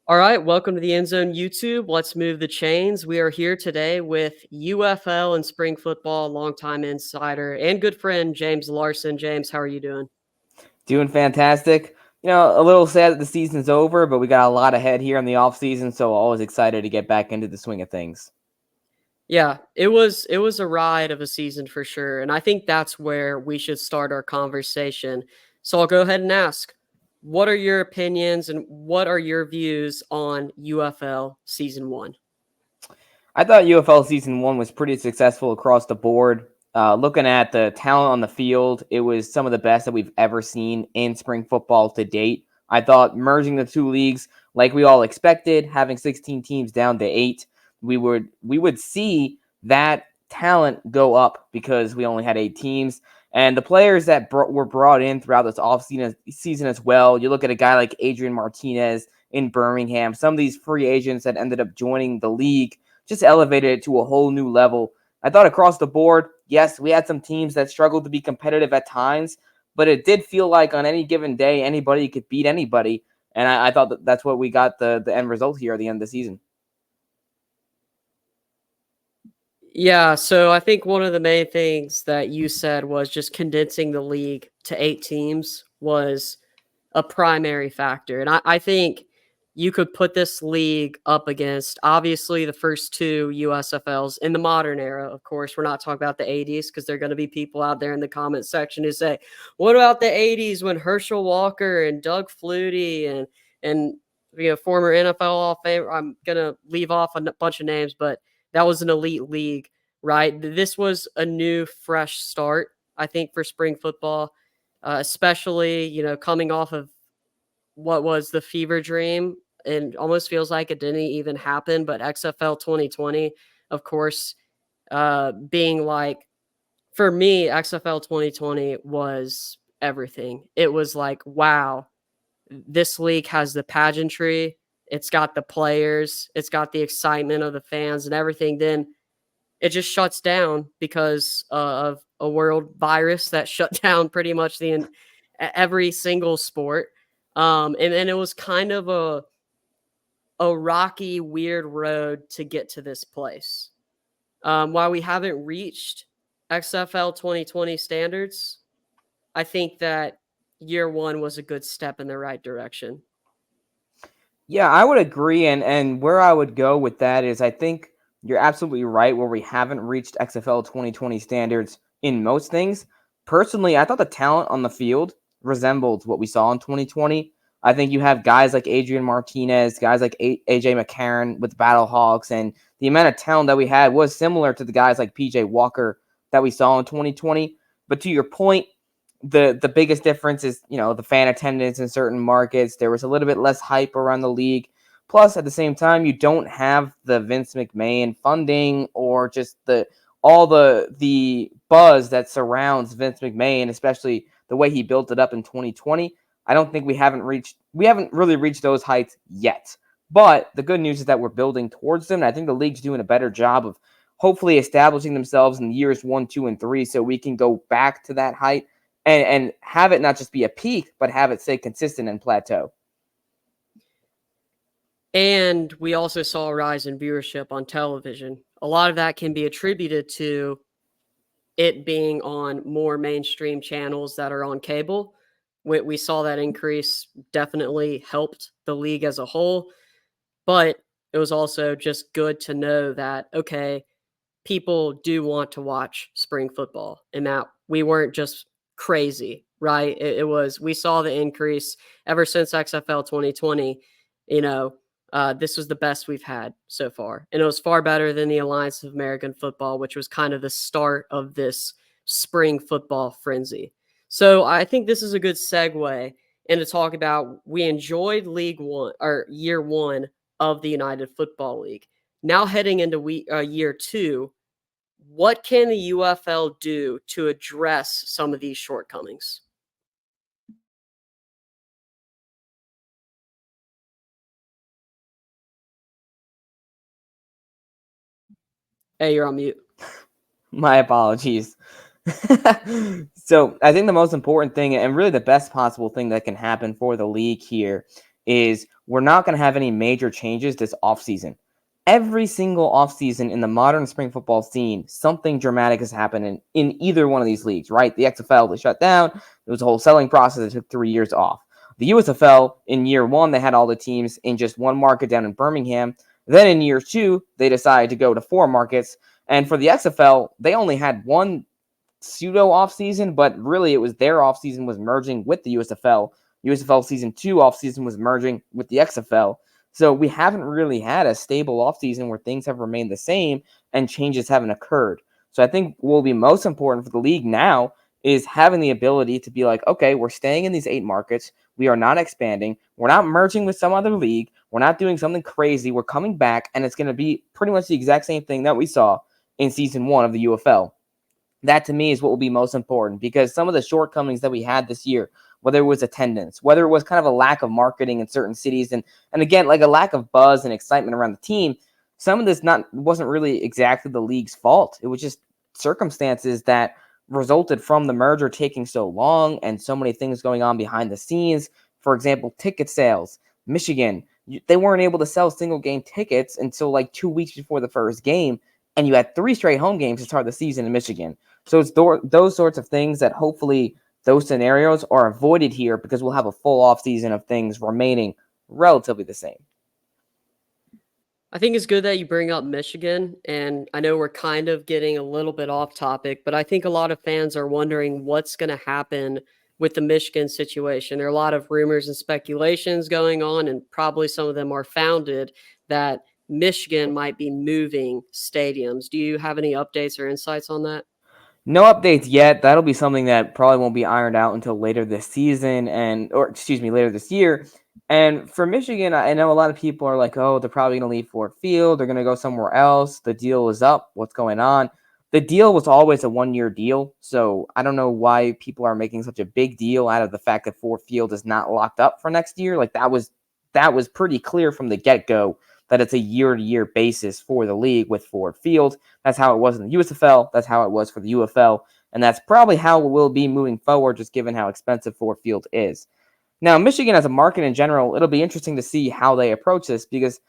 All right, welcome to the EndZone YouTube. Let's move the chains. We are here today with UFL and spring football longtime insider and good friend James Larsen. James, how are you doing? Doing fantastic. A little sad that the season's over, but we got a lot ahead here in the off season, so always excited to get back into the swing of things. Yeah, it was a ride of a season for sure, and I think that's where we should start our conversation. So I'll go ahead and ask, what are your opinions and what are your views on UFL season 1? I thought UFL season 1 was pretty successful across the board. Looking at the talent on the field, it was some of the best that we've ever seen in spring football to date. I thought merging the two leagues, like we all expected, having 16 teams down to 8, we would see that talent go up because we only had 8 teams. And the players that were brought in throughout this season as well. You look at a guy like Adrian Martinez in Birmingham, some of these free agents that ended up joining the league just elevated it to a whole new level. I thought across the board, yes, we had some teams that struggled to be competitive at times, but it did feel like on any given day, anybody could beat anybody. And I thought that's what we got the end result here at the end of the season. Yeah, so I think one of the main things that you said was just condensing the league to 8 teams was a primary factor. And I think you could put this league up against obviously the first two USFLs in the modern era. Of course, we're not talking about the 80s because there are going to be people out there in the comment section who say, what about the 80s when Herschel Walker and Doug Flutie and former NFL Hall of Fame? I'm going to leave off a bunch of names, but that was an elite league, right? This was a new, fresh start, I think, for spring football, especially, coming off of what was the fever dream and almost feels like it didn't even happen. But XFL 2020, of course, being like, for me, XFL 2020 was everything. It was like, wow, this league has the pageantry, it's got the players, it's got the excitement of the fans and everything. Then it just shuts down because of a world virus that shut down pretty much every single sport. And then it was kind of a rocky, weird road to get to this place. While we haven't reached XFL 2020 standards, I think that year one was a good step in the right direction. Yeah, I would agree. And where I would go with that is I think you're absolutely right where we haven't reached XFL 2020 standards in most things. Personally, I thought the talent on the field resembled what we saw in 2020. I think you have guys like Adrian Martinez, guys like AJ McCarron with the Battlehawks, and the amount of talent that we had was similar to the guys like PJ Walker that we saw in 2020. But to your point, the biggest difference is, the fan attendance in certain markets. There was a little bit less hype around the league. Plus, at the same time, you don't have the Vince McMahon funding or just all the buzz that surrounds Vince McMahon, especially the way he built it up in 2020. I don't think we haven't really reached those heights yet. But the good news is that we're building towards them. And I think the league's doing a better job of hopefully establishing themselves in years 1, 2, and 3 so we can go back to that height and have it not just be a peak, but have it stay consistent and plateau. And we also saw a rise in viewership on television. A lot of that can be attributed to it being on more mainstream channels that are on cable. We saw that increase definitely helped the league as a whole, but it was also just good to know that, okay, people do want to watch spring football and that we weren't just crazy, right? We saw the increase ever since XFL 2020. This was the best we've had so far. And it was far better than the Alliance of American Football, which was kind of the start of this spring football frenzy. So I think this is a good segue into talk about we enjoyed League One or year one of the United Football League. Now heading into year two, what can the UFL do to address some of these shortcomings? Hey, you're on mute. My apologies. So I think the most important thing and really the best possible thing that can happen for the league here is we're not going to have any major changes this offseason. Every single offseason in the modern spring football scene, something dramatic has happened in either one of these leagues, right? The XFL, they shut down. It was a whole selling process. It took 3 years off. The USFL, in year one, they had all the teams in just one market down in Birmingham. Then in year two, they decided to go to 4 markets. And for the XFL, they only had one pseudo offseason, but really it was their offseason was merging with the USFL. USFL season 2 offseason was merging with the XFL. So we haven't really had a stable offseason where things have remained the same and changes haven't occurred. So I think what will be most important for the league now is having the ability to be like, okay, we're staying in these 8 markets. We are not expanding. We're not merging with some other league. We're not doing something crazy. We're coming back, and it's going to be pretty much the exact same thing that we saw in season 1 of the UFL. That to me is what will be most important, because some of the shortcomings that we had this year, whether it was attendance, whether it was kind of a lack of marketing in certain cities, and again, like a lack of buzz and excitement around the team, some of this wasn't really exactly the league's fault. It was just circumstances that resulted from the merger taking so long and so many things going on behind the scenes. For example, ticket sales. Michigan, they weren't able to sell single game tickets until like 2 weeks before the first game, and you had 3 straight home games to start the season in Michigan. So it's those sorts of things that hopefully those scenarios are avoided here, because we'll have a full off season of things remaining relatively the same. I think it's good that you bring up Michigan, and I know we're kind of getting a little bit off topic, but I think a lot of fans are wondering what's going to happen with the Michigan situation. There are a lot of rumors and speculations going on, and probably some of them are founded, that Michigan might be moving stadiums. Do you have any updates or insights on that? No updates yet. That'll be something that probably won't be ironed out until later this season, later this year. And for Michigan, I know a lot of people are like, oh, they're probably going to leave Ford Field. They're going to go somewhere else. The deal is up. What's going on? The deal was always a 1-year deal. So I don't know why people are making such a big deal out of the fact that Ford Field is not locked up for next year. Like that was pretty clear from the get-go that it's a year-to-year basis for the league with Ford Field. That's how it was in the USFL. That's how it was for the UFL. And that's probably how it will be moving forward, just given how expensive Ford Field is. Now, Michigan as a market in general, it'll be interesting to see how they approach this, because,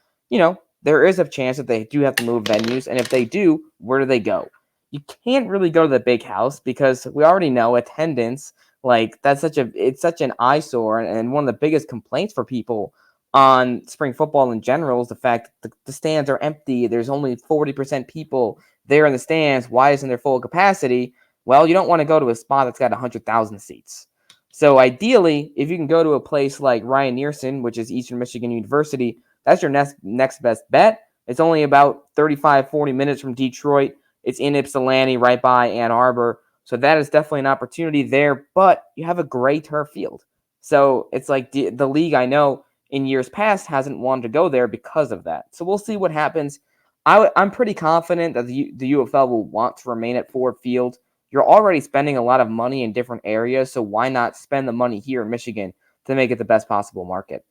there is a chance that they do have to move venues. And if they do, where do they go? You can't really go to the big house, because we already know attendance, like it's such an eyesore. And one of the biggest complaints for people on spring football in general is the fact that the stands are empty. There's only 40% people there in the stands. Why isn't there full capacity? Well, you don't want to go to a spot that's got 100,000 seats. So ideally, if you can go to a place like Ryan Nearson, which is Eastern Michigan University, that's your next best bet. It's only about 35, 40 minutes from Detroit. It's in Ypsilanti, right by Ann Arbor. So that is definitely an opportunity there, but you have a gray turf field. So it's like the league, I know, in years past hasn't wanted to go there because of that. So we'll see what happens. I'm pretty confident that the UFL will want to remain at Ford Field. You're already spending a lot of money in different areas, so why not spend the money here in Michigan to make it the best possible market?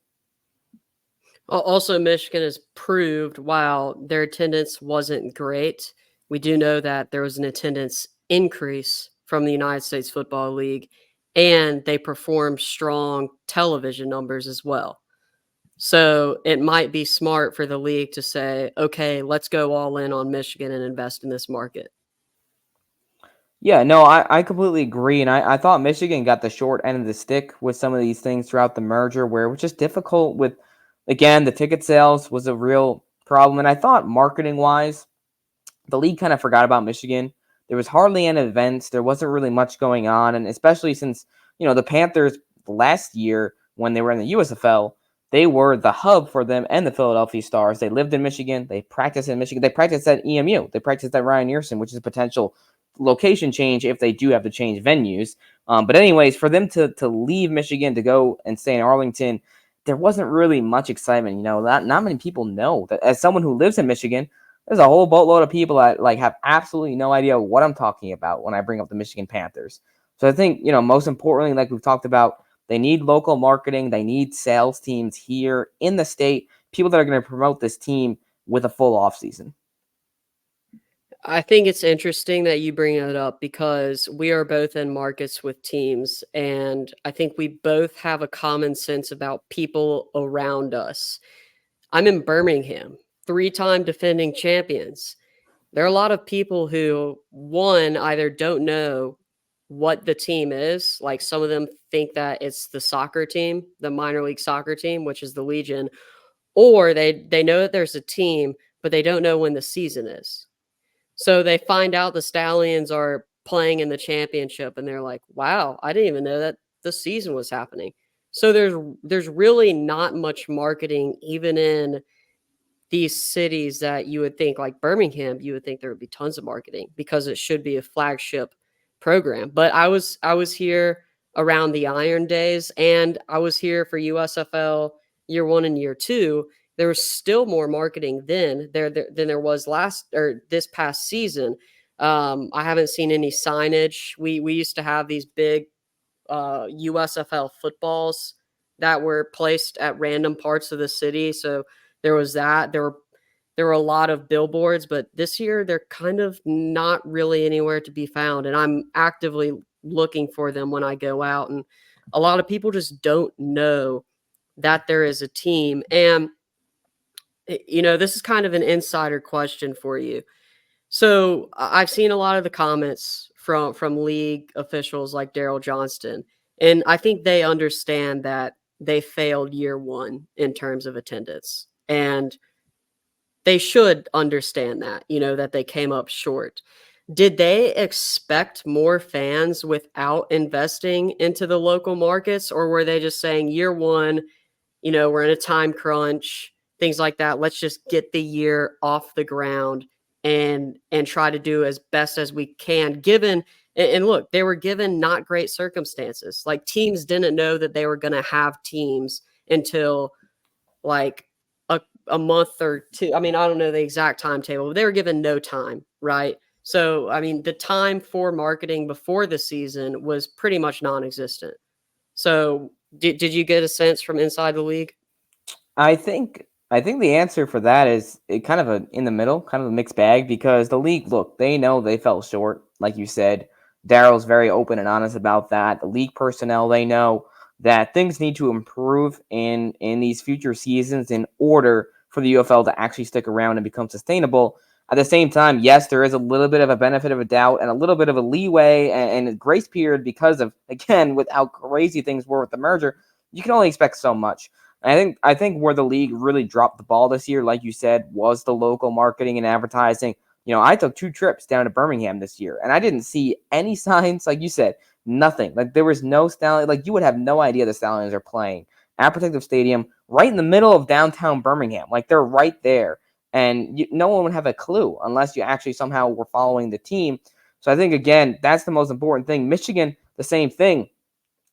Also, Michigan has proved, while their attendance wasn't great, we do know that there was an attendance increase from the United States Football League, and they performed strong television numbers as well. So it might be smart for the league to say, okay, let's go all in on Michigan and invest in this market. Yeah, no, I completely agree. And I thought Michigan got the short end of the stick with some of these things throughout the merger, where it was just difficult with, again, the ticket sales was a real problem. And I thought marketing wise, the league kind of forgot about Michigan. There was hardly any events. There wasn't really much going on. And especially since, the Panthers last year, when they were in the USFL, they were the hub for them and the Philadelphia Stars. They lived in Michigan. They practiced in Michigan. They practiced at EMU. They practiced at Ryan Nearson, which is a potential location change if they do have to change venues. But anyways, for them to leave Michigan to go and stay in Arlington, there wasn't really much excitement. Not many people know that. As someone who lives in Michigan, there's a whole boatload of people that have absolutely no idea what I'm talking about when I bring up the Michigan Panthers. So I think, most importantly, like we've talked about, they need local marketing. They need sales teams here in the state, people that are going to promote this team with a full offseason. I think it's interesting that you bring it up because we are both in markets with teams, and I think we both have a common sense about people around us. I'm in Birmingham, 3-time defending champions. There are a lot of people who, one, either don't know what the team is. Like some of them think that it's the soccer team, the minor league soccer team, which is the Legion, or they know that there's a team, but they don't know when the season is. So they find out the Stallions are playing in the championship and they're like, "Wow, I didn't even know that the season was happening." So there's really not much marketing even in these cities that you would think, like Birmingham, you would think there would be tons of marketing because it should be a flagship program. But I was here around the Iron Days, and I was here for USFL year 1 and year 2. There was still more marketing then than there was last or this past season. I haven't seen any signage. We used to have these big USFL footballs that were placed at random parts of the city. So there was that. There were a lot of billboards, but this year they're kind of not really anywhere to be found. And I'm actively looking for them when I go out. And a lot of people just don't know that there is a team. And this is kind of an insider question for you. So I've seen a lot of the comments from league officials like Daryl Johnston, and I think they understand that they failed year 1 in terms of attendance, and they should understand that, that they came up short. Did they expect more fans without investing into the local markets, or were they just saying year 1, we're in a time crunch, things like that. Let's just get the year off the ground and try to do as best as we can given and look, they were given not great circumstances. Like teams didn't know that they were going to have teams until like a month or two. I mean, I don't know the exact timetable, but they were given no time, right? So, I mean, the time for marketing before the season was pretty much non-existent. So, did you get a sense from inside the league? I think the answer for that is kind of in the middle, kind of a mixed bag because the league, look, they know they fell short, like you said. Daryl's very open and honest about that. The league personnel, they know that things need to improve in these future seasons in order for the UFL to actually stick around and become sustainable. At the same time, yes, there is a little bit of a benefit of a doubt and a little bit of a leeway and a grace period because of, again, with how crazy things were with the merger. You can only expect so much. I think where the league really dropped the ball this year, like you said, was the local marketing and advertising. I took 2 trips down to Birmingham this year, and I didn't see any signs, like you said, nothing. Like there was no Stallion. Like you would have no idea the Stallions are playing at Protective Stadium, right in the middle of downtown Birmingham. Like they're right there, and no one would have a clue unless you actually somehow were following the team. So I think again, that's the most important thing. Michigan, the same thing.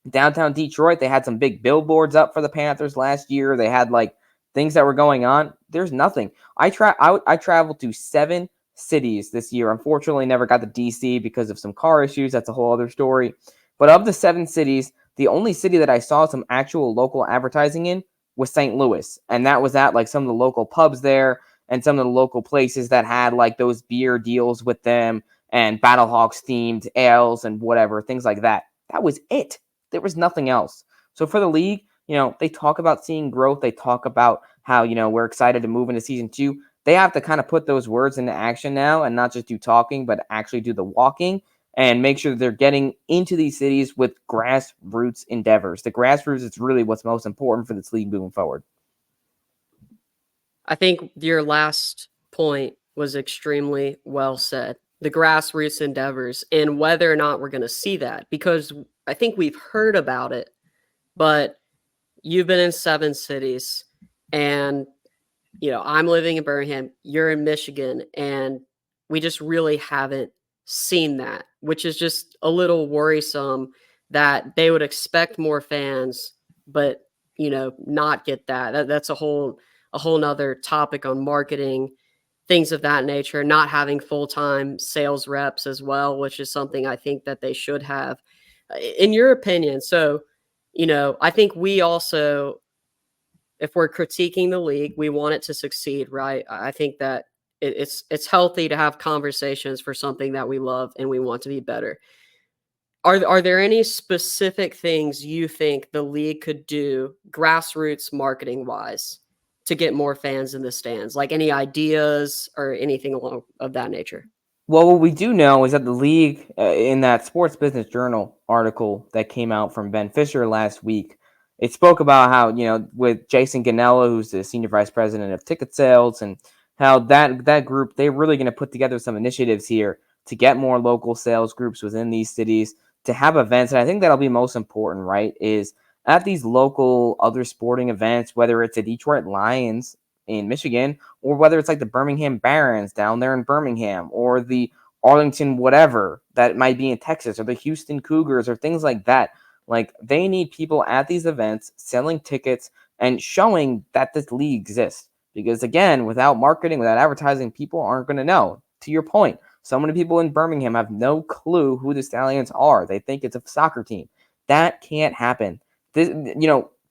Downtown Detroit, they had some big billboards up for the Panthers last year. They had like things that were going on. There's nothing. I traveled to 7 cities this year. Unfortunately, never got to DC because of some car issues. That's a whole other story. But of the 7 cities, the only city that I saw some actual local advertising in was St. Louis, and that was at like some of the local pubs there and some of the local places that had like those beer deals with them and Battlehawks themed ales and whatever things like that. That was it. There was nothing else. So for the league, they talk about seeing growth. They talk about how, we're excited to move into season 2. They have to kind of put those words into action now and not just do talking, but actually do the walking and make sure that they're getting into these cities with grassroots endeavors. The grassroots is really what's most important for this league moving forward. I think your last point was extremely well said. The grassroots endeavors and whether or not we're going to see that, because I think we've heard about it, but you've been in 7 cities and I'm living in Birmingham, you're in Michigan, and we just really haven't seen that, which is just a little worrisome that they would expect more fans, but not get that. That's a whole nother topic on marketing, things of that nature, not having full-time sales reps as well, which is something I think that they should have. In your opinion, so, I think we also, if we're critiquing the league, we want it to succeed, right? I think that it's healthy to have conversations for something that we love and we want to be better. Are there any specific things you think the league could do grassroots marketing wise to get more fans in the stands? Like any ideas or anything along of that nature? Well, what we do know is that the league, in that Sports Business Journal article that came out from Ben Fisher last week, it spoke about how, with Jason Ganella, who's the senior vice president of ticket sales, and how that group, they're really going to put together some initiatives here to get more local sales groups within these cities to have events. And I think that'll be most important, right? Is at these local other sporting events, whether it's a Detroit Lions in Michigan, or whether it's like the Birmingham Barons down there in Birmingham, or the Arlington whatever that might be in Texas, or the Houston Cougars, or things like that. Like, they need people at these events selling tickets and showing that this league exists. Because again, without marketing, without advertising, people aren't going to know. To your point, so many people in Birmingham have no clue who the Stallions are. They think it's a soccer team. That can't happen. This,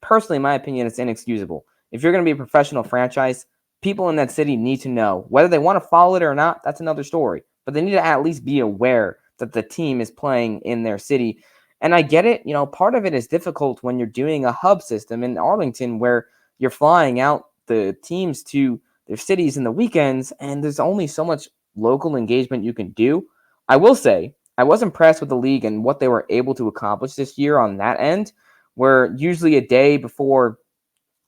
personally, in my opinion, it's inexcusable. If you're going to be a professional franchise, people in that city need to know. Whether they want to follow it or not, that's another story. But they need to at least be aware that the team is playing in their city. And I get it. Part of it is difficult when you're doing a hub system in Arlington where you're flying out the teams to their cities in the weekends, and there's only so much local engagement you can do. I will say, I was impressed with the league and what they were able to accomplish this year on that end, where usually a day before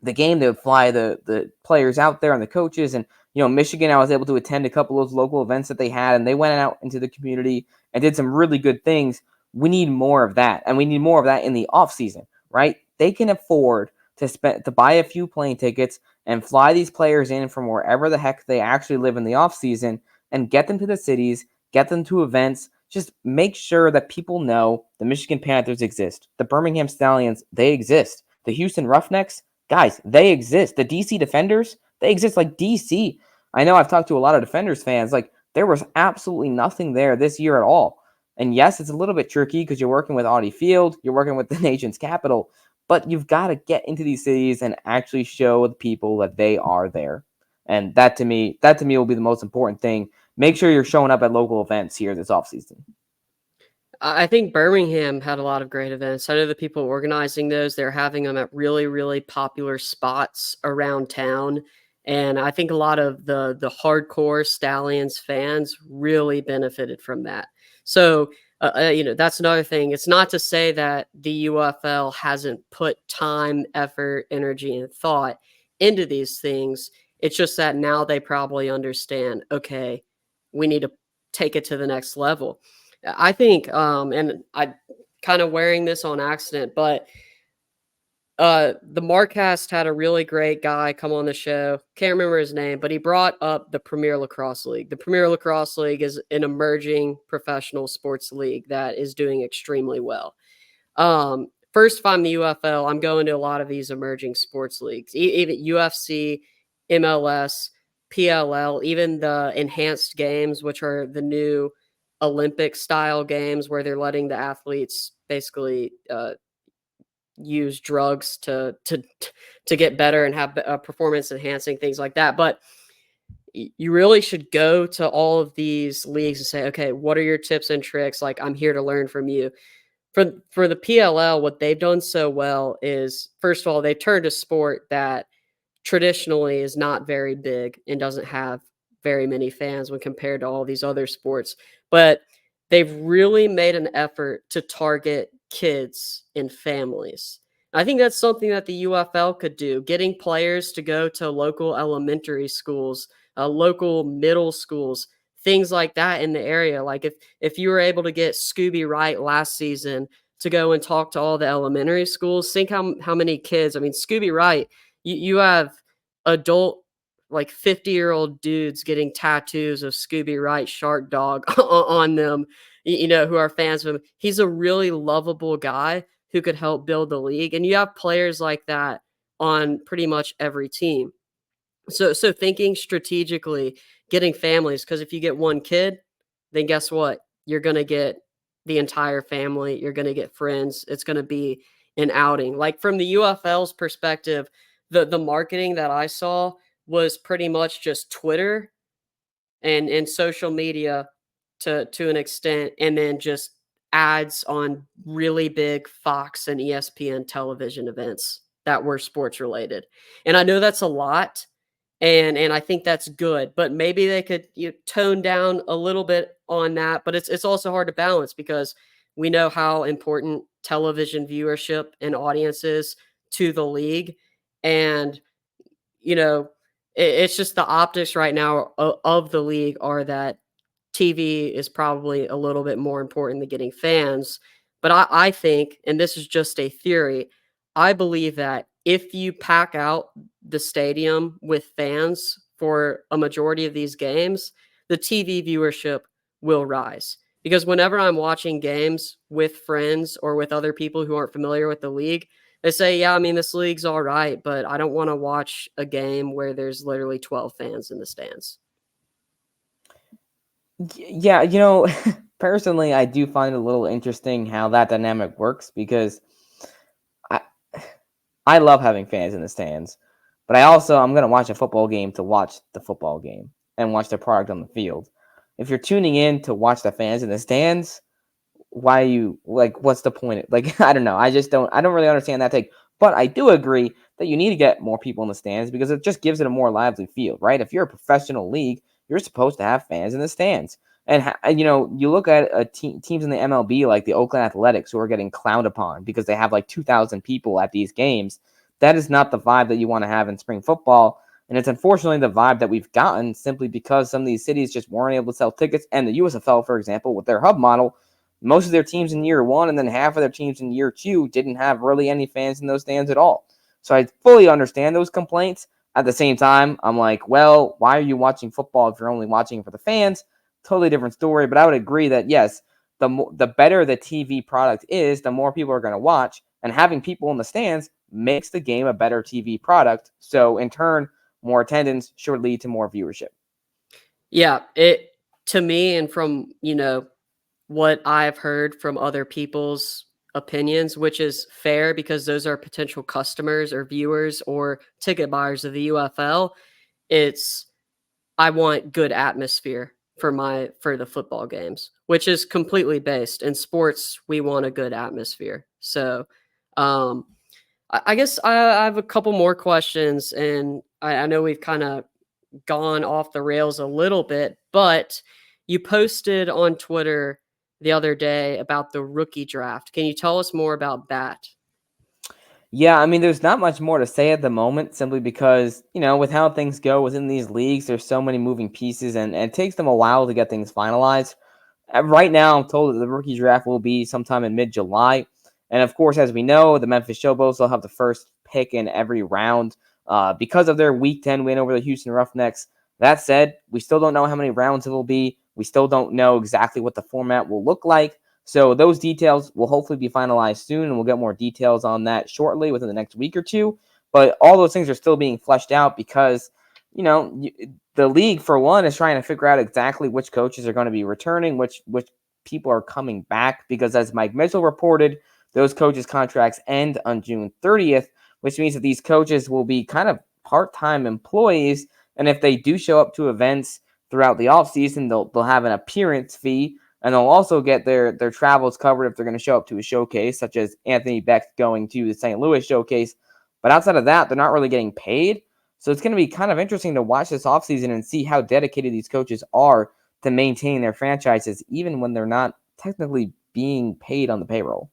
the game, they would fly the players out there and the coaches. And, Michigan, I was able to attend a couple of those local events that they had, and they went out into the community and did some really good things. We need more of that, and we need more of that in the off season, right? They can afford to buy a few plane tickets and fly these players in from wherever the heck they actually live in the off season and get them to the cities, get them to events. Just make sure that people know the Michigan Panthers exist. The Birmingham Stallions, they exist. The Houston Roughnecks, guys, they exist. The DC Defenders, they exist. Like DC, I know I've talked to a lot of Defenders fans. Like, there was absolutely nothing there this year at all. And yes, it's a little bit tricky because you're working with Audi Field, you're working with the nation's capital, but you've got to get into these cities and actually show the people that they are there. And that to me will be the most important thing. Make sure you're showing up at local events here this offseason. I think Birmingham had a lot of great events. I know the people organizing those, they're having them at really, really popular spots around town. And I think a lot of the hardcore Stallions fans really benefited from that. So, that's another thing. It's not to say that the UFL hasn't put time, effort, energy, and thought into these things. It's just that now they probably understand, okay, we need to take it to the next level. I think, and I kind of wearing this on accident, but the Marcast had a really great guy come on the show. Can't remember his name, but he brought up the Premier Lacrosse League. The Premier Lacrosse League is an emerging professional sports league that is doing extremely well. First, if I'm the UFL, I'm going to a lot of these emerging sports leagues, even UFC, MLS, PLL, even the enhanced games, which are the new Olympic style games where they're letting the athletes basically use drugs to get better and have performance enhancing things like that. But you really should go to all of these leagues and say, okay, what are your tips and tricks? Like, I'm here to learn from you. For the PLL, what they've done so well is, first of all, they turned a sport that traditionally is not very big and doesn't have very many fans when compared to all these other sports. But they've really made an effort to target kids and families. I think that's something that the UFL could do, getting players to go to local elementary schools, local middle schools, things like that in the area. Like if you were able to get Scooby Wright last season to go and talk to all the elementary schools, think how many kids. I mean, Scooby Wright, you have adult, like 50-year-old dudes getting tattoos of Scooby Wright Shark Dog on them, who are fans of him. He's a really lovable guy who could help build the league. And you have players like that on pretty much every team. So thinking strategically, getting families, because if you get one kid, then guess what? You're going to get the entire family. You're going to get friends. It's going to be an outing. Like, from the UFL's perspective, the marketing that I saw was pretty much just Twitter and social media to an extent, and then just ads on really big Fox and ESPN television events that were sports related. And I know that's a lot, and I think that's good, but maybe they could tone down a little bit on that. But it's also hard to balance because we know how important television viewership and audience is to the league, and you know it's just the optics right now of the league are that TV is probably a little bit more important than getting fans. But I think, and this is just a theory, I believe that if you pack out the stadium with fans for a majority of these games, the TV viewership will rise. Because whenever I'm watching games with friends or with other people who aren't familiar with the league, they say, yeah, I mean, this league's all right, but I don't want to watch a game where there's literally 12 fans in the stands. Yeah, personally, I do find it a little interesting how that dynamic works because I I love having fans in the stands, but I'm gonna watch a football game to watch the football game and watch the product on the field. If you're tuning in to watch the fans in the stands, why are you like? What's the point? Like, I don't know. I don't really understand that take. But I do agree that you need to get more people in the stands because it just gives it a more lively feel, right? If you're a professional league, you're supposed to have fans in the stands. And you look at teams in the MLB like the Oakland Athletics who are getting clowned upon because they have like 2,000 people at these games. That is not the vibe that you want to have in spring football. And it's unfortunately the vibe that we've gotten simply because some of these cities just weren't able to sell tickets. And the USFL, for example, with their hub model, most of their teams in year one and then half of their teams in year two didn't have really any fans in those stands at all. So I fully understand those complaints. At the same time, I'm like, well, why are you watching football if you're only watching for the fans? Totally different story. But I would agree that, yes, the better the TV product is, the more people are going to watch. And having people in the stands makes the game a better TV product. So in turn, more attendance should lead to more viewership. Yeah, it to me, and from, what I've heard from other people's opinions, which is fair because those are potential customers or viewers or ticket buyers of the UFL. It's I want good atmosphere for the football games, which is completely based in sports. We want a good atmosphere. So, um, I guess I have a couple more questions, and I know we've kind of gone off the rails a little bit, but you posted on Twitter the other day about the rookie draft. Can you tell us more about that? Yeah, I mean, there's not much more to say at the moment, simply because, with how things go within these leagues, there's so many moving pieces, and it takes them a while to get things finalized. Right now, I'm told that the rookie draft will be sometime in mid-July. And of course, as we know, the Memphis Showboats will have the first pick in every round because of their Week 10 win over the Houston Roughnecks. That said, we still don't know how many rounds it will be. We still don't know exactly what the format will look like. So those details will hopefully be finalized soon, and we'll get more details on that shortly within the next week or two. But all those things are still being fleshed out because, the league, for one, is trying to figure out exactly which coaches are going to be returning, which people are coming back, because as Mike Mitchell reported, those coaches' contracts end on June 30th, which means that these coaches will be kind of part-time employees, and if they do show up to events throughout the offseason, they'll have an appearance fee, and they'll also get their travels covered if they're going to show up to a showcase, such as Anthony Beck going to the St. Louis showcase. But outside of that, they're not really getting paid. So it's going to be kind of interesting to watch this offseason and see how dedicated these coaches are to maintaining their franchises, even when they're not technically being paid on the payroll.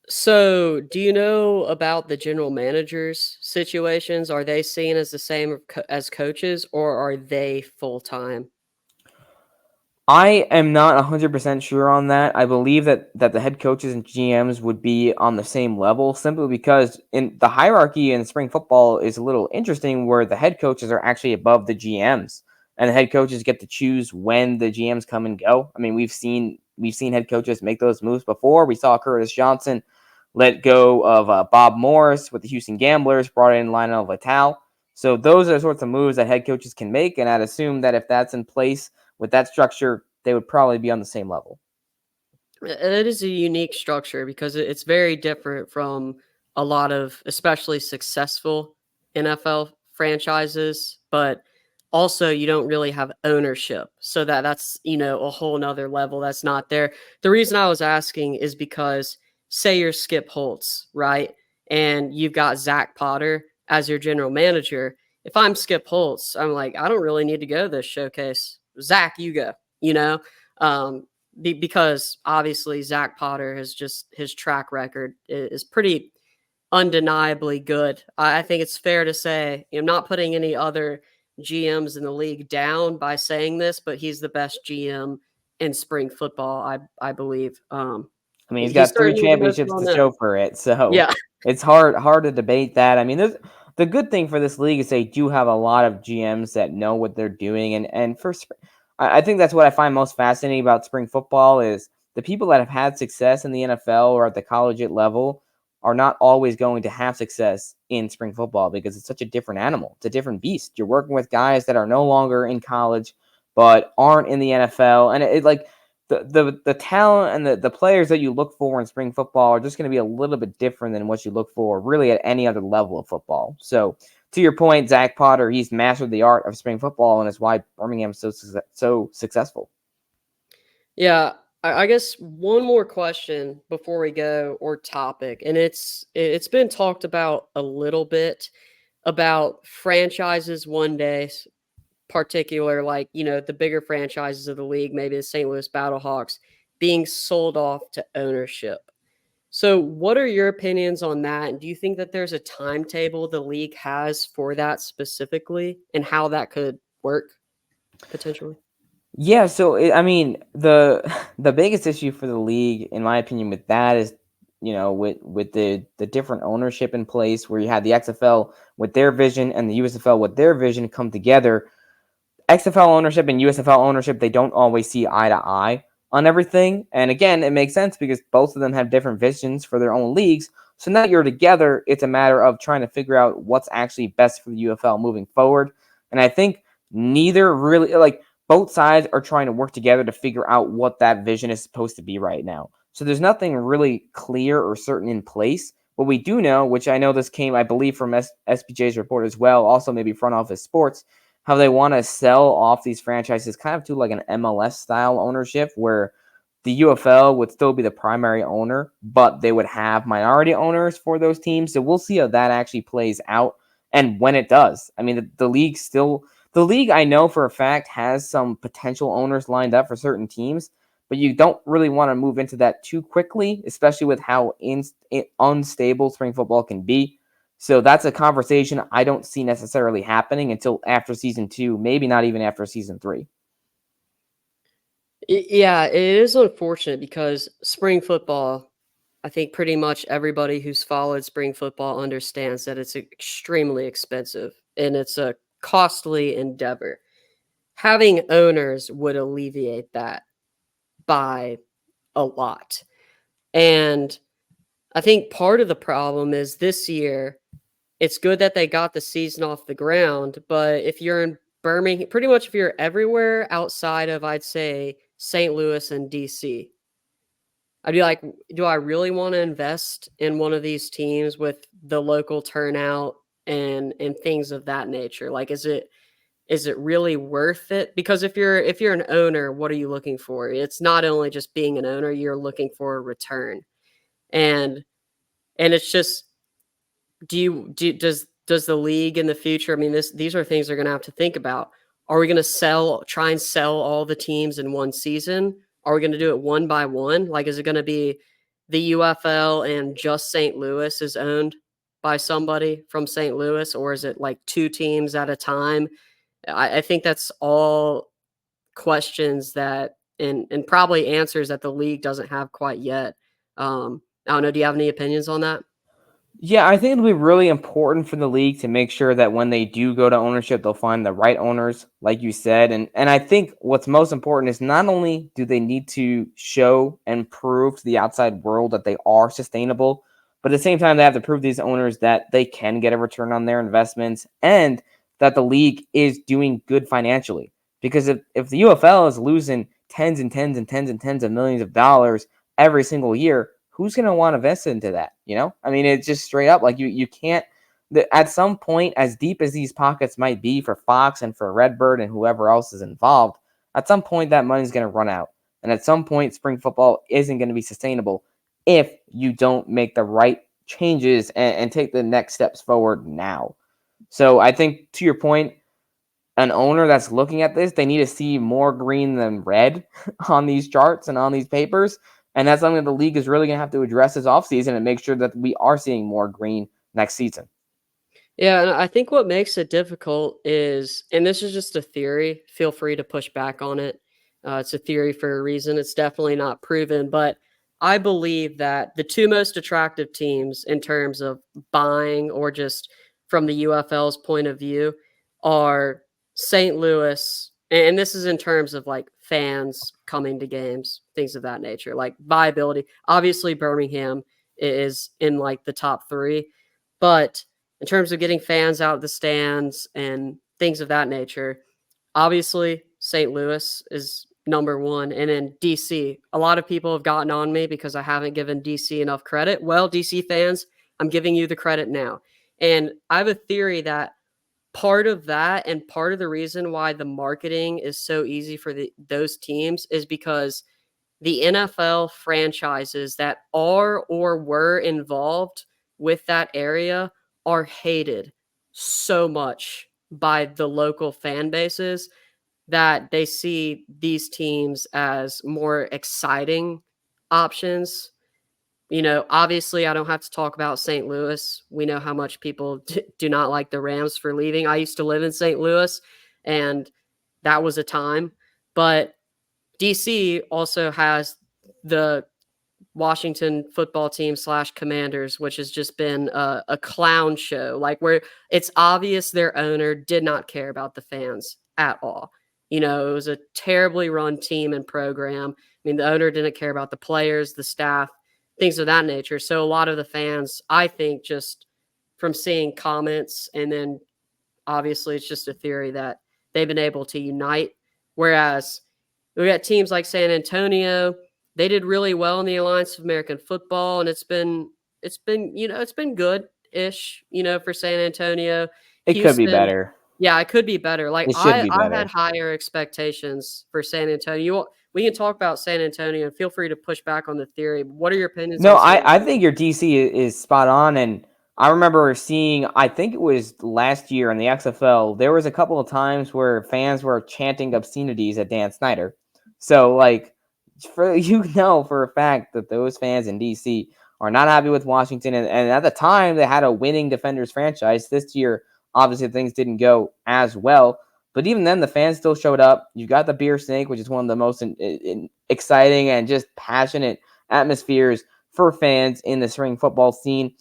So, do you know about the general managers' situations? Are they seen as the same as coaches, or are they full time? I am not 100% sure on that. I believe that the head coaches and GMs would be on the same level, simply because in the hierarchy in spring football is a little interesting, where the head coaches are actually above the GMs, and the head coaches get to choose when the GMs come and go. I mean, we've seen head coaches make those moves before. We saw Curtis Johnson let go of Bob Morris with the Houston Gamblers, brought in Lionel Vital. So those are the sorts of moves that head coaches can make, and I'd assume that if that's in place with that structure, they would probably be on the same level. It is a unique structure because it's very different from a lot of especially successful NFL franchises, but also you don't really have ownership. So that's, a whole nother level that's not there. The reason I was asking is because say you're Skip Holtz, right? And you've got Zach Potter as your general manager. If I'm Skip Holtz, I'm like, I don't really need to go to this showcase. Zach, you go, you know? Because obviously Zach Potter has just his track record is pretty undeniably good. I think it's fair to say, I'm not putting any other GMs in the league down by saying this, but he's the best GM in spring football, I believe. I mean, he's He's got 3 certainly the most championships well to known. show for it, so Yeah, it's hard to debate that. I mean, the good thing for this league is they do have a lot of GMs that know what they're doing, and I think that's what I find most fascinating about spring football is the people that have had success in the NFL or at the collegiate level are not always going to have success in spring football because it's such a different animal. It's a different beast. You're working with guys that are no longer in college but aren't in the NFL, and it like the talent and the players that you look for in spring football are just going to be a little bit different than what you look for really at any other level of football. So to your point, Zach Potter, he's mastered the art of spring football, and it's why Birmingham's so successful. yeah. I guess one more question before we go, or topic, and it's been talked about a little bit about franchises one day, particular, like, the bigger franchises of the league, maybe the St. Louis Battlehawks, being sold off to ownership. So, what are your opinions on that? And do you think that there's a timetable the league has for that specifically and how that could work potentially? Yeah, so I mean the biggest issue for the league, in my opinion, with that is with the different ownership in place, where you have the XFL with their vision and the USFL with their vision come together. XFL ownership and USFL ownership, they don't always see eye to eye on everything. And again, it makes sense because both of them have different visions for their own leagues. So now you're together, it's a matter of trying to figure out what's actually best for the UFL moving forward. And I think neither really, like, both sides are trying to work together to figure out what that vision is supposed to be right now. So there's nothing really clear or certain in place. What we do know, which I know this came, I believe, from SBJ's report as well, also maybe Front Office Sports, how they want to sell off these franchises kind of to like an MLS style ownership where the UFL would still be the primary owner, but they would have minority owners for those teams. So we'll see how that actually plays out and when it does. I mean, the league I know for a fact has some potential owners lined up for certain teams, but you don't really want to move into that too quickly, especially with how unstable spring football can be. So that's a conversation I don't see necessarily happening until after season 2, maybe not even after season 3. Yeah, it is unfortunate because spring football, I think pretty much everybody who's followed spring football understands that it's extremely expensive and it's a costly endeavor. Having owners would alleviate that by a lot. And I think part of the problem is this year, it's good that they got the season off the ground, but if you're in Birmingham, pretty much if you're everywhere outside of, I'd say, St. Louis and DC, I'd be like, do I really want to invest in one of these teams with the local turnout and things of that nature? Like, is it really worth it? Because if you're an owner, what are you looking for? It's not only just being an owner, you're looking for a return. And it's just, does the league in the future, I mean, these are things they're going to have to think about. Are we going to try and sell all the teams in one season? Are we going to do it one by one? Like, is it going to be the UFL and just St. Louis is owned by somebody from St. Louis, or is it like two teams at a time? I think that's all questions that and probably answers that the league doesn't have quite yet. I don't know. Do you have any opinions on that? Yeah, I think it'll be really important for the league to make sure that when they do go to ownership, they'll find the right owners, like you said. And I think what's most important is not only do they need to show and prove to the outside world that they are sustainable, but at the same time, they have to prove these owners that they can get a return on their investments and that the league is doing good financially. Because if the UFL is losing tens and tens and tens and tens of millions of dollars every single year, who's going to want to invest into that? I mean, it's just straight up like you can't At some point, as deep as these pockets might be for Fox and for Redbird and whoever else is involved, at some point that money's going to run out. And at some point, spring football isn't going to be sustainable if you don't make the right changes and take the next steps forward now. So I think, to your point, an owner that's looking at this, they need to see more green than red on these charts and on these papers. And that's something that the league is really going to have to address this offseason and make sure that we are seeing more green next season. Yeah, and I think what makes it difficult is, and this is just a theory, feel free to push back on it. It's a theory for a reason. It's definitely not proven, but I believe that the two most attractive teams in terms of buying or just from the UFL's point of view are St. Louis, and this is in terms of like fans coming to games, things of that nature, like viability. Obviously, Birmingham is in like the top three, but in terms of getting fans out of the stands and things of that nature, obviously St. Louis is number one. And then DC, a lot of people have gotten on me because I haven't given DC enough credit. Well, DC fans, I'm giving you the credit now. And I have a theory that part of that and part of the reason why the marketing is so easy for those teams is because the NFL franchises that are or were involved with that area are hated so much by the local fan bases that they see these teams as more exciting options. You know, obviously, I don't have to talk about St. Louis. We know how much people do not like the Rams for leaving. I used to live in St. Louis, and that was a time. But DC also has the Washington football team slash Commanders, which has just been a clown show, like where it's obvious their owner did not care about the fans at all. You know, it was a terribly run team and program. I mean, the owner didn't care about the players, the staff, things of that nature. So a lot of the fans, I think, just from seeing comments and then obviously it's just a theory that they've been able to unite. Whereas we got teams like San Antonio, they did really well in the Alliance of American Football, and it's been good ish, for San Antonio. It could be Houston, better. yeah, it could be better. Like It should I, be I had better. higher expectations for San Antonio. We can talk about San Antonio and feel free to push back on the theory. What are your opinions No, on San I think Antonio? your DC is spot on. And I remember seeing, I think it was last year in the XFL, there was a couple of times where fans were chanting obscenities at Dan Snyder. So, like, for for a fact that those fans in DC are not happy with Washington. And at the time, they had a winning Defenders franchise. This year, obviously, things didn't go as well. But even then, the fans still showed up. You got the Beer Snake, which is one of the most exciting and just passionate atmospheres for fans in the spring football scene.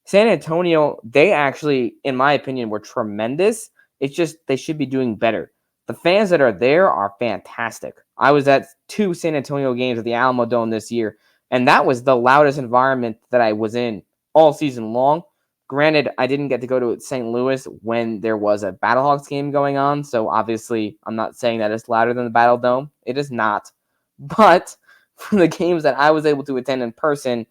San Antonio, they actually, in my opinion, were tremendous. It's just they should be doing better. The fans that are there are fantastic. I was at 2 San Antonio games at the Alamo Dome this year, and that was the loudest environment that I was in all season long. Granted, I didn't get to go to St. Louis when there was a Battlehawks game going on, so obviously I'm not saying that it's louder than the Battle Dome. It is not. But for the games that I was able to attend in person,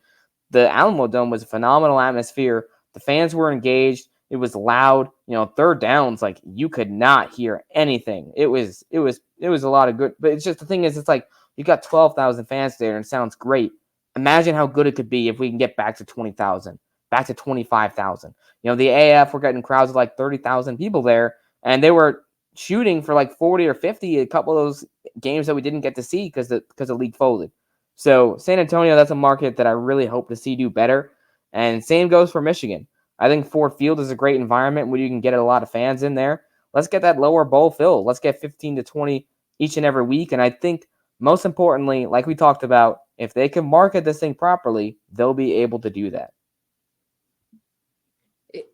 the Alamo Dome was a phenomenal atmosphere. The fans were engaged. It was loud. Third downs, like you could not hear anything. It was a lot of good. But it's just the thing is, it's like you got 12,000 fans there, and it sounds great. Imagine how good it could be if we can get back to 20,000, back to 25,000. The AF were getting crowds of like 30,000 people there, and they were shooting for like 40 or 50 a couple of those games that we didn't get to see because the league folded. So San Antonio, that's a market that I really hope to see do better. And same goes for Michigan. I think Ford Field is a great environment where you can get a lot of fans in there. Let's get that lower bowl filled. Let's get 15 to 20 each and every week. And I think most importantly, like we talked about, if they can market this thing properly, they'll be able to do that.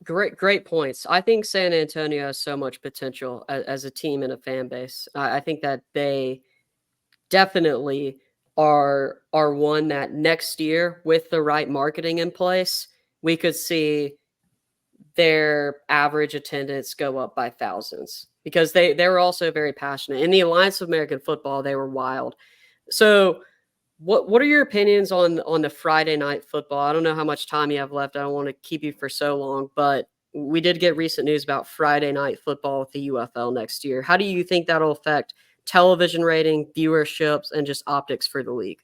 Great points. I think San Antonio has so much potential as a team and a fan base. I think that they definitely are one that next year, with the right marketing in place, we could see their average attendance go up by thousands because they were also very passionate. In the Alliance of American Football, they were wild. So what are your opinions on the Friday night football? I don't know how much time you have left. I don't want to keep you for so long, but we did get recent news about Friday night football with the UFL next year. How do you think that'll affect television rating, viewerships, and just optics for the league?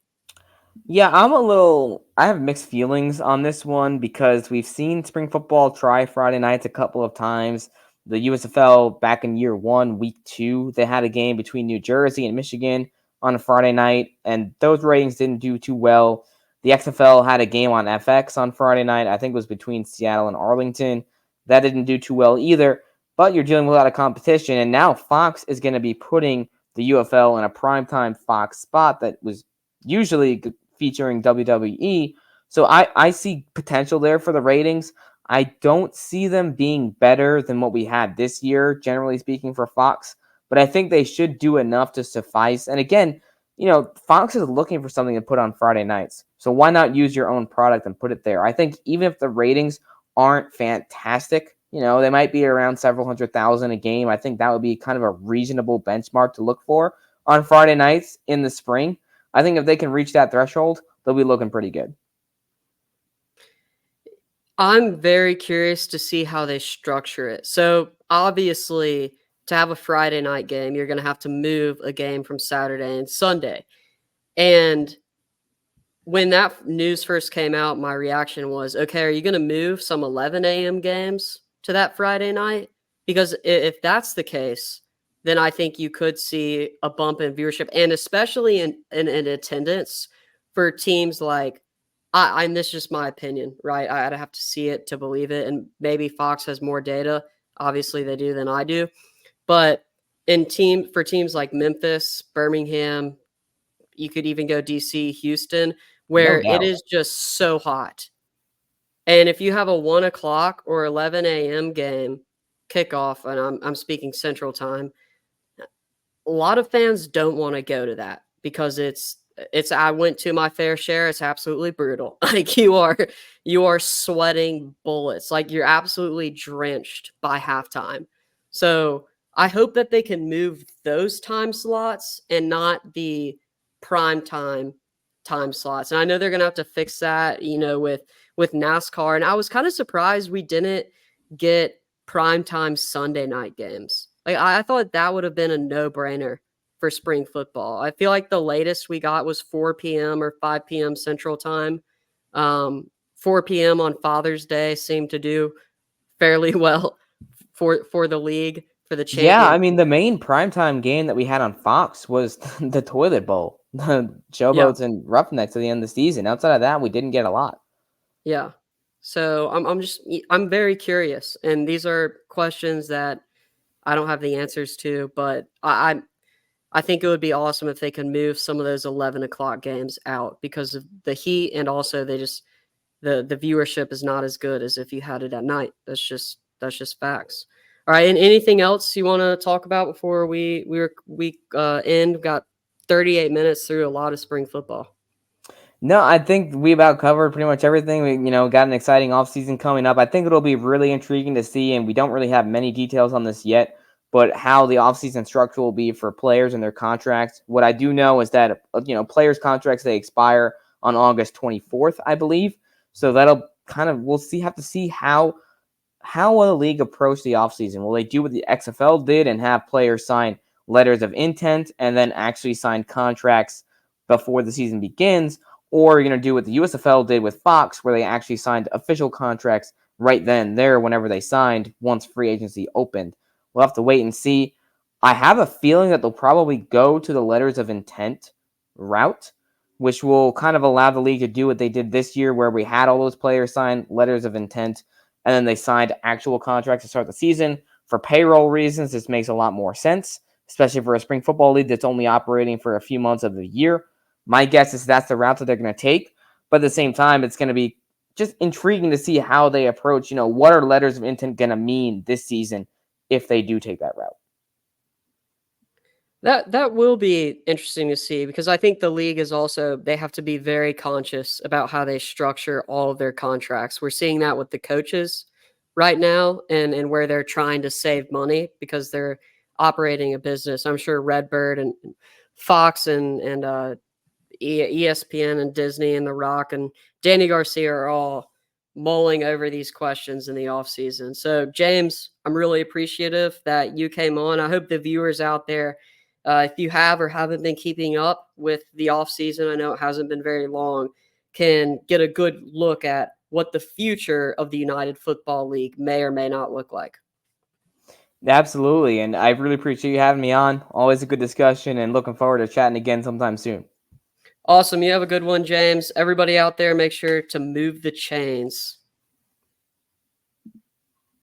Yeah, I have mixed feelings on this one because we've seen spring football try Friday nights a couple of times. The USFL back in year one, week two, they had a game between New Jersey and Michigan on a Friday night, and those ratings didn't do too well. The XFL had a game on FX on Friday night. I think it was between Seattle and Arlington. That didn't do too well either, but you're dealing with a lot of competition, and now Fox is going to be putting the UFL in a primetime Fox spot that was usually featuring WWE. So I see potential there for the ratings. I don't see them being better than what we had this year, generally speaking, for Fox, but I think they should do enough to suffice. And again, Fox is looking for something to put on Friday nights. So why not use your own product and put it there? I think even if the ratings aren't fantastic, they might be around several 100,000 a game. I think that would be kind of a reasonable benchmark to look for on Friday nights in the spring. I think if they can reach that threshold, they'll be looking pretty good. I'm very curious to see how they structure it. So, obviously, to have a Friday night game, you're going to have to move a game from Saturday and Sunday. And when that news first came out, my reaction was, okay, are you going to move some 11 a.m. games to that Friday night? Because if that's the case, then I think you could see a bump in viewership and especially in attendance for teams like, and this is just my opinion, right? I'd have to see it to believe it. And maybe Fox has more data. Obviously, they do than I do. But for teams like Memphis, Birmingham, you could even go DC, Houston, No where it doubt. is just so hot. And if you have a 1 o'clock or 11 a.m. game kickoff, and I'm speaking Central Time, a lot of fans don't want to go to that because it's I went to my fair share. It's absolutely brutal. Like you are sweating bullets. Like you're absolutely drenched by halftime. So I hope that they can move those time slots and not the prime time slots. And I know they're gonna have to fix that, with NASCAR. And I was kind of surprised we didn't get primetime Sunday night games. Like I thought that would have been a no-brainer for spring football. I feel like the latest we got was 4 p.m. or 5 p.m. Central Time. 4 p.m. on Father's Day seemed to do fairly well for the league for the Yeah, I champion. mean, the main primetime game that we had on Fox was the Toilet Bowl, the Yeah, Showboats and Roughnecks at the end of the season. Outside of that, we didn't get a lot. yeah. So I'm very curious, and these are questions that I don't have the answers to, but I think it would be awesome if they could move some of those 11 o'clock games out because of the heat, and also the viewership is not as good as if you had it at night. That's just facts. All right, and anything else you want to talk about before we end? We've got 38 minutes through a lot of spring football. No, I think we about covered pretty much everything. We, got an exciting offseason coming up. I think it'll be really intriguing to see, and we don't really have many details on this yet, but how the offseason structure will be for players and their contracts. What I do know is that, players' contracts, they expire on August 24th, I believe. So that'll we'll have to see how will the league approach the offseason? Will they do what the XFL did and have players sign letters of intent and then actually sign contracts before the season begins? Or are you going to do what the USFL did with Fox, where they actually signed official contracts right then and there whenever they signed once free agency opened? We'll have to wait and see. I have a feeling that they'll probably go to the letters of intent route, which will kind of allow the league to do what they did this year, where we had all those players sign letters of intent and then they signed actual contracts to start the season. For payroll reasons, this makes a lot more sense, especially for a spring football league that's only operating for a few months of the year. My guess is that's the route that they're going to take. But at the same time, it's going to be just intriguing to see how they approach, what are letters of intent going to mean this season if they do take that route. That will be interesting to see because I think the league is also they have to be very conscious about how they structure all of their contracts. We're seeing that with the coaches right now and where they're trying to save money because they're operating a business. I'm sure Redbird and Fox and ESPN and Disney and The Rock and Danny Garcia are all mulling over these questions in the off season. So, James, I'm really appreciative that you came on. I hope the viewers out there, if you have or haven't been keeping up with the off season, I know it hasn't been very long, can get a good look at what the future of the United Football League may or may not look like. Absolutely, and I really appreciate you having me on. Always a good discussion, and looking forward to chatting again sometime soon. Awesome. You have a good one, James. Everybody out there, make sure to move the chains.